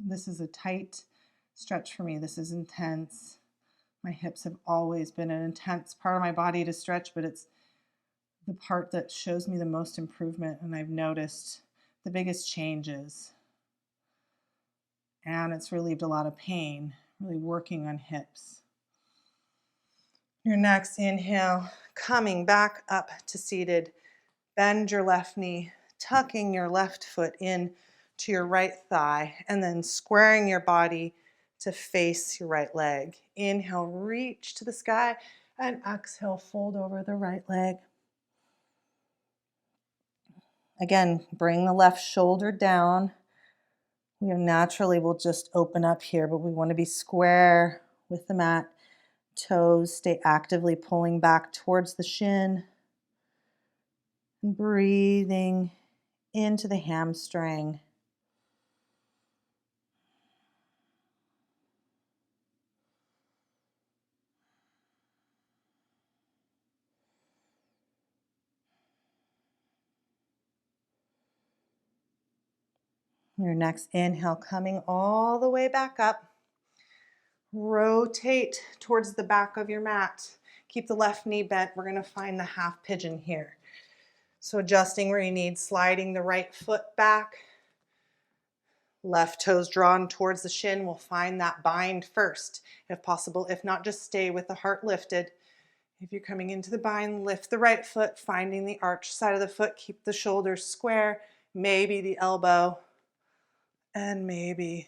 This is a tight stretch for me. This is intense. My hips have always been an intense part of my body to stretch, but it's the part that shows me the most improvement, and I've noticed the biggest changes. And it's relieved a lot of pain, really working on hips. Your next inhale, coming back up to seated. Bend your left knee, tucking your left foot in to your right thigh, and then squaring your body to face your right leg. Inhale, reach to the sky, and exhale, fold over the right leg. Again, bring the left shoulder down. We naturally will just open up here, but we want to be square with the mat. Toes stay actively pulling back towards the shin. And breathing into the hamstring. Your next inhale, coming all the way back up. Rotate towards the back of your mat. Keep the left knee bent. We're going to find the half pigeon here. So adjusting where you need, sliding the right foot back. Left toes drawn towards the shin. We'll find that bind first, if possible. If not, just stay with the heart lifted. If you're coming into the bind, lift the right foot, finding the arch side of the foot. Keep the shoulders square, maybe the elbow, and maybe,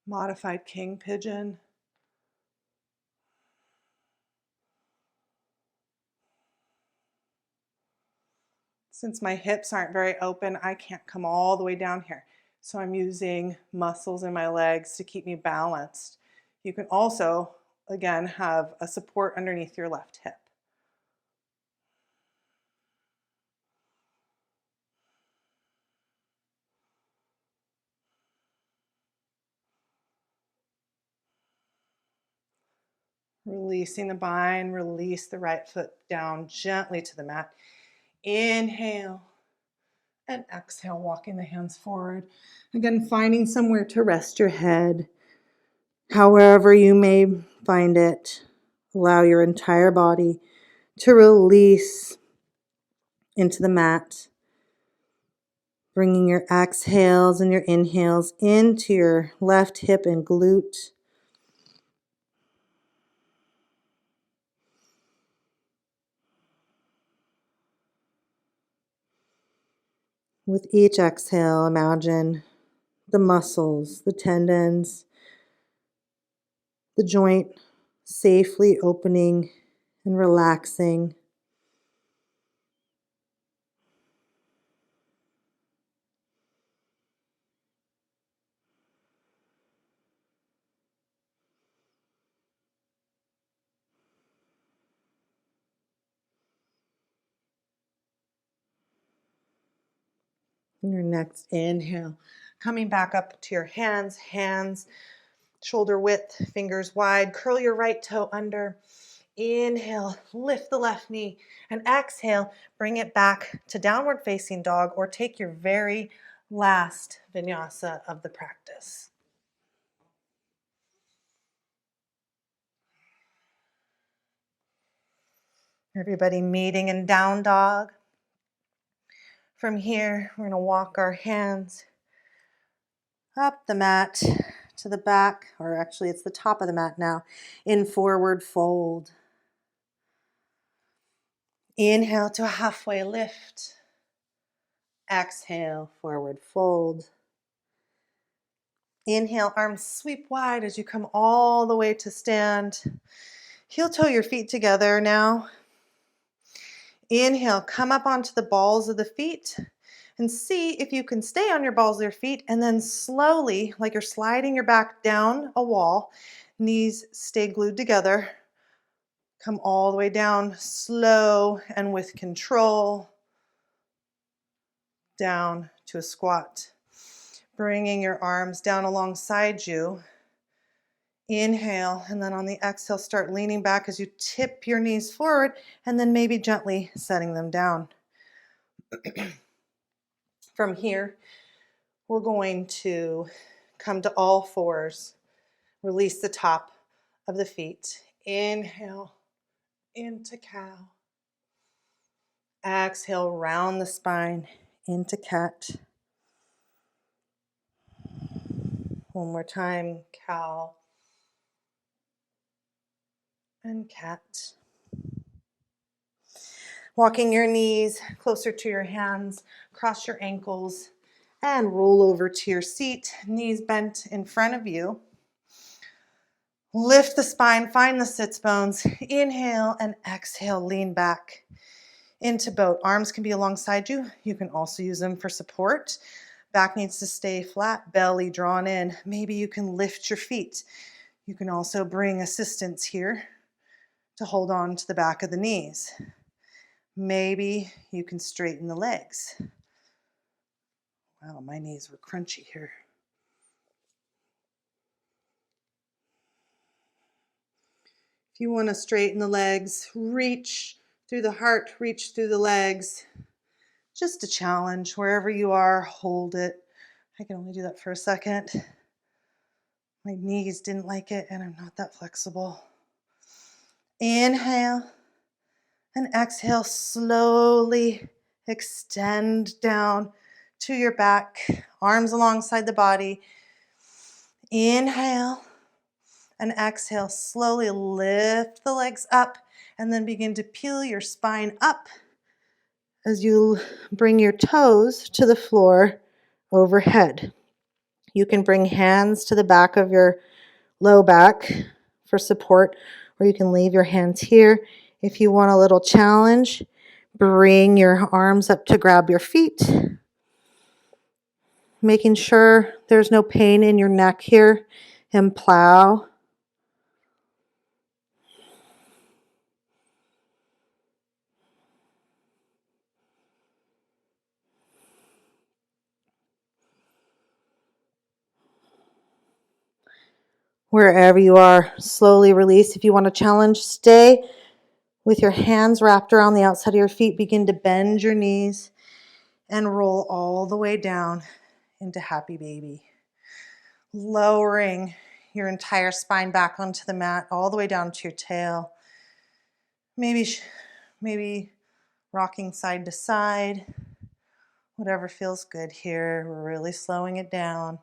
modified king pigeon. Since my hips aren't very open, I can't come all the way down here. So I'm using muscles in my legs to keep me balanced. You can also, again, have a support underneath your left hip. Releasing the bind, release the right foot down gently to the mat. Inhale and exhale, walking the hands forward. Again, finding somewhere to rest your head. However you may find it, allow your entire body to release into the mat. Bringing your exhales and your inhales into your left hip and glute. With each exhale, imagine the muscles, the tendons, the joint safely opening and relaxing. Your next inhale, coming back up to your hands shoulder width, fingers wide. Curl your right toe under. Inhale, lift the left knee, and exhale, bring it back to downward facing dog, or take your very last vinyasa of the practice. Everybody meeting in down dog. From here, we're going to walk our hands up the mat to the back, or actually it's the top of the mat now, in forward fold. Inhale to a halfway lift. Exhale, forward fold. Inhale, arms sweep wide as you come all the way to stand. Heel toe your feet together now. Inhale, come up onto the balls of the feet and see if you can stay on your balls of your feet, and then slowly, like you're sliding your back down a wall, knees stay glued together. Come all the way down, slow and with control, down to a squat. Bringing your arms down alongside you. Inhale, and then on the exhale, start leaning back as you tip your knees forward, and then maybe gently setting them down. From here, we're going to come to all fours. Release the top of the feet. Inhale into cow. Exhale, round the spine into cat. One more time, cow and cat. Walking your knees closer to your hands, cross your ankles, and roll over to your seat, knees bent in front of you. Lift the spine, find the sits bones. Inhale and exhale, lean back into boat. Arms can be alongside you. You can also use them for support. Back needs to stay flat, belly drawn in. Maybe you can lift your feet. You can also bring assistance here to hold on to the back of the knees. Maybe you can straighten the legs. Wow, my knees were crunchy here. If you want to straighten the legs, reach through the heart, reach through the legs. Just a challenge. Wherever you are, hold it. I can only do that for a second. My knees didn't like it, and I'm not that flexible. Inhale and exhale. Slowly extend down to your back, arms alongside the body. Inhale and exhale. Slowly lift the legs up and then begin to peel your spine up as you bring your toes to the floor overhead. You can bring hands to the back of your low back for support, or you can leave your hands here. If you want a little challenge, bring your arms up to grab your feet, making sure there's no pain in your neck here, and plow. Wherever you are, slowly release. If you want to challenge, stay with your hands wrapped around the outside of your feet. Begin to bend your knees and roll all the way down into happy baby. Lowering your entire spine back onto the mat, all the way down to your tail. Maybe rocking side to side. Whatever feels good here. We're really slowing it down.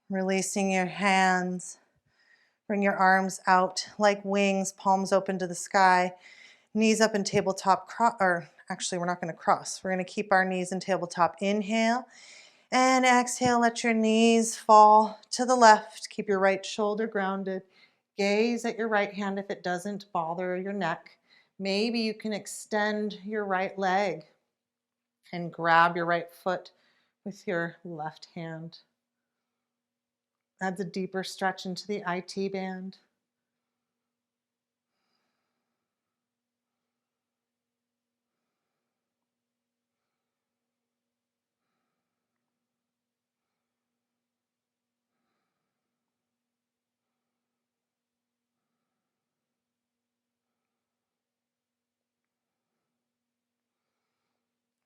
Releasing your hands. Bring your arms out like wings, palms open to the sky. Knees up in tabletop, we're not going to cross. We're going to keep our knees in tabletop. Inhale and exhale. Let your knees fall to the left. Keep your right shoulder grounded. Gaze at your right hand if it doesn't bother your neck. Maybe you can extend your right leg and grab your right foot with your left hand. Adds a deeper stretch into the IT band.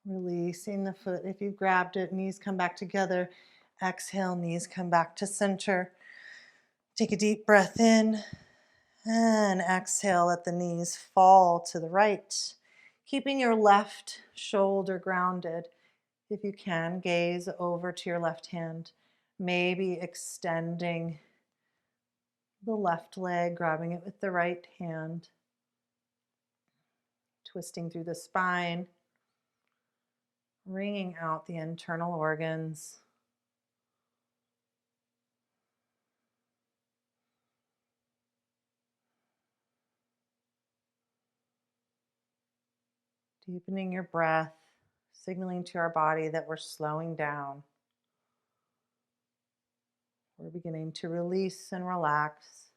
Releasing the foot. If you grabbed it, knees come back together. Exhale, knees come back to center. Take a deep breath in and exhale. Let the knees fall to the right. Keeping your left shoulder grounded. If you can, gaze over to your left hand. Maybe extending the left leg, grabbing it with the right hand. Twisting through the spine. Wringing out the internal organs. Deepening your breath, signaling to our body that we're slowing down. We're beginning to release and relax.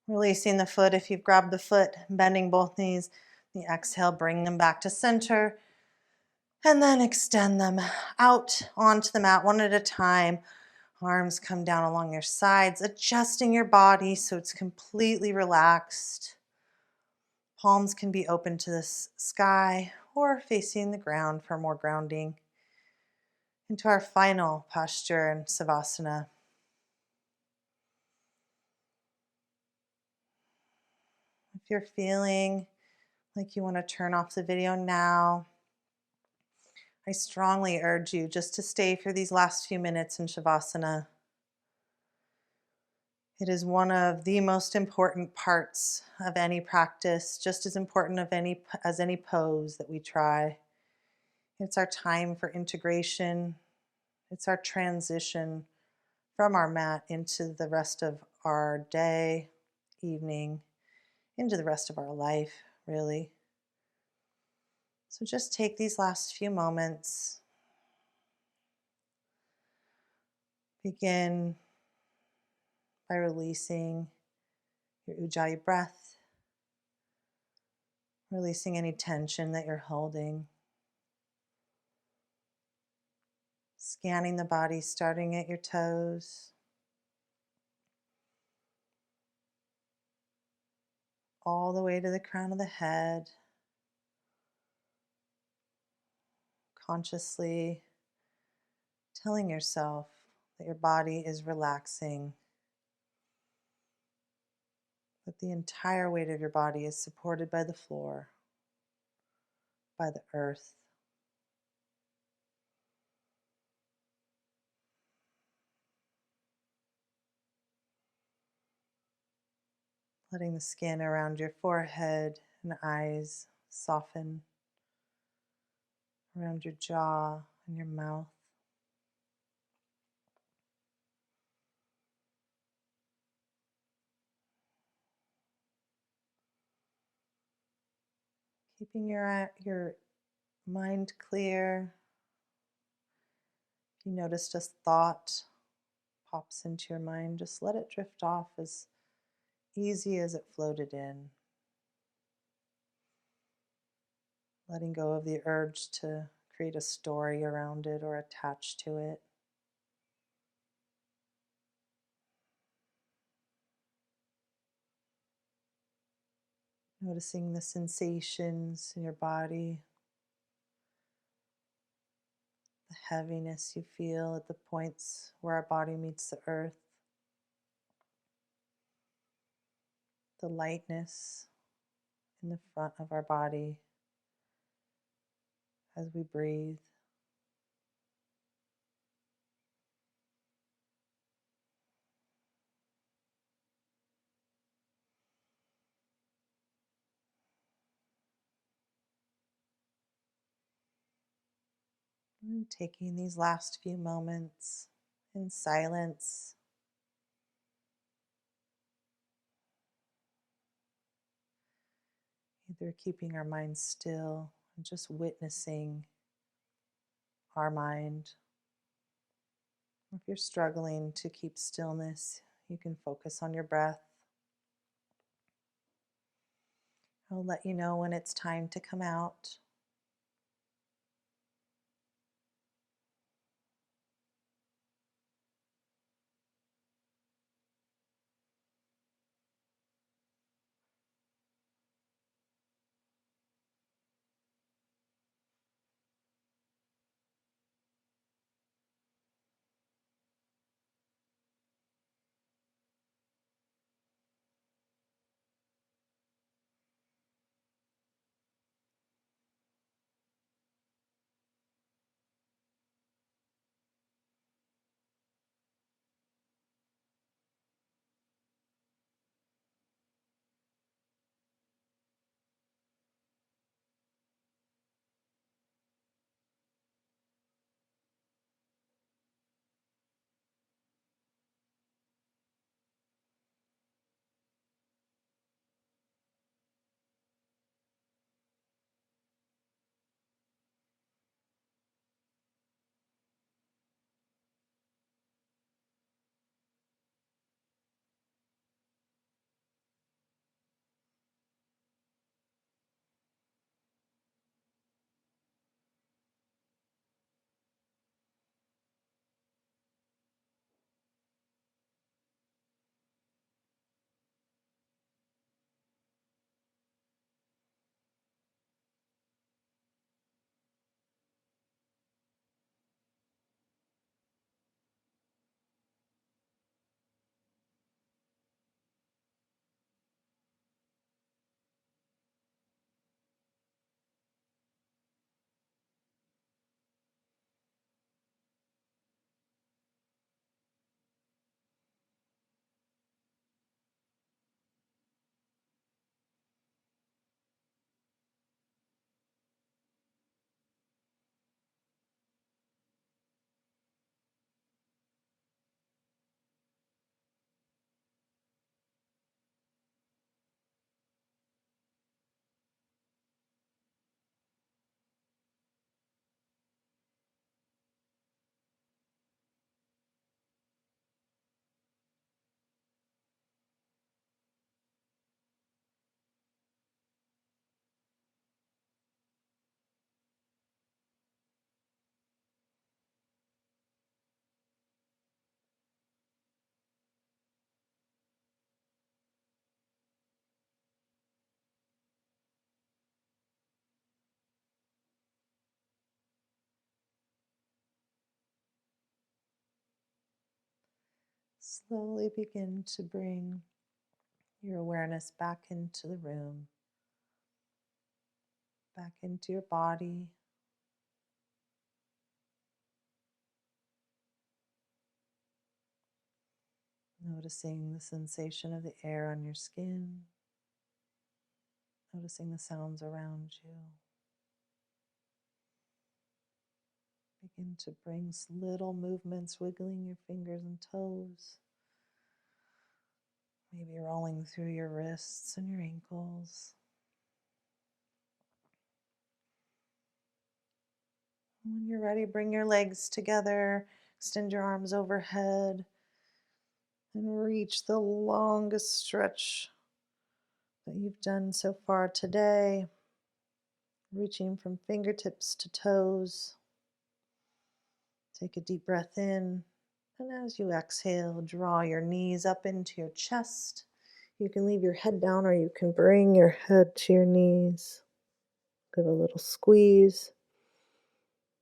Releasing the foot. If you've grabbed the foot, bending both knees, the exhale, bring them back to center. And then extend them out onto the mat one at a time. Arms come down along your sides, adjusting your body so it's completely relaxed. Palms can be open to the sky or facing the ground for more grounding. Into our final posture in Savasana. If you're feeling like you want to turn off the video now, I strongly urge you just to stay for these last few minutes in Shavasana. It is one of the most important parts of any practice, just as important as any pose that we try. It's our time for integration. It's our transition from our mat into the rest of our day, evening, into the rest of our life, really. So just take these last few moments. Begin by releasing your Ujjayi breath, releasing any tension that you're holding. Scanning the body, starting at your toes, all the way to the crown of the head. Consciously telling yourself that your body is relaxing, that the entire weight of your body is supported by the floor, by the earth. Letting the skin around your forehead and eyes soften, around your jaw and your mouth. Keeping your mind clear. If you notice just thought pops into your mind, just let it drift off as easy as it floated in. Letting go of the urge to create a story around it or attach to it. Noticing the sensations in your body, the heaviness you feel at the points where our body meets the earth, the lightness in the front of our body as we breathe. And taking these last few moments in silence, either keeping our minds still and just witnessing our mind. If you're struggling to keep stillness, you can focus on your breath. I'll let you know when it's time to come out. Slowly begin to bring your awareness back into the room, back into your body. Noticing the sensation of the air on your skin, noticing the sounds around you. Begin to bring little movements, wiggling your fingers and toes. Maybe rolling through your wrists and your ankles. When you're ready, bring your legs together, extend your arms overhead, and reach the longest stretch that you've done so far today, reaching from fingertips to toes. Take a deep breath in, and as you exhale, draw your knees up into your chest. You can leave your head down or you can bring your head to your knees. Give a little squeeze.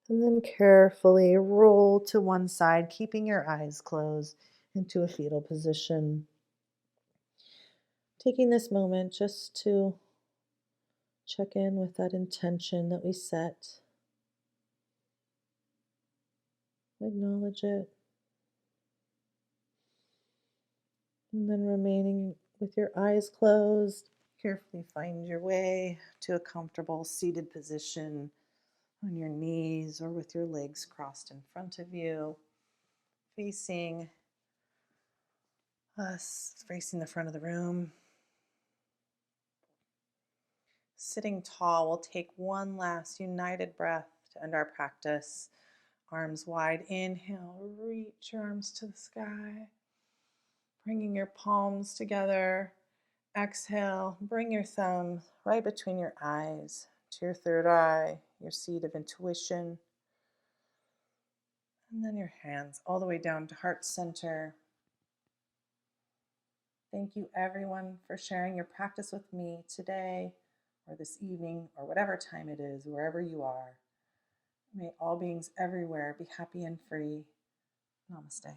And then carefully roll to one side, keeping your eyes closed into a fetal position. Taking this moment just to check in with that intention that we set. Acknowledge it. And then remaining with your eyes closed, carefully find your way to a comfortable seated position on your knees or with your legs crossed in front of you, facing us, facing the front of the room. Sitting tall, we'll take one last united breath to end our practice. Arms wide, inhale, reach your arms to the sky. Bringing your palms together. Exhale, bring your thumb right between your eyes to your third eye, your seat of intuition. And then your hands all the way down to heart center. Thank you everyone for sharing your practice with me today or this evening or whatever time it is, wherever you are. May all beings everywhere be happy and free. Namaste.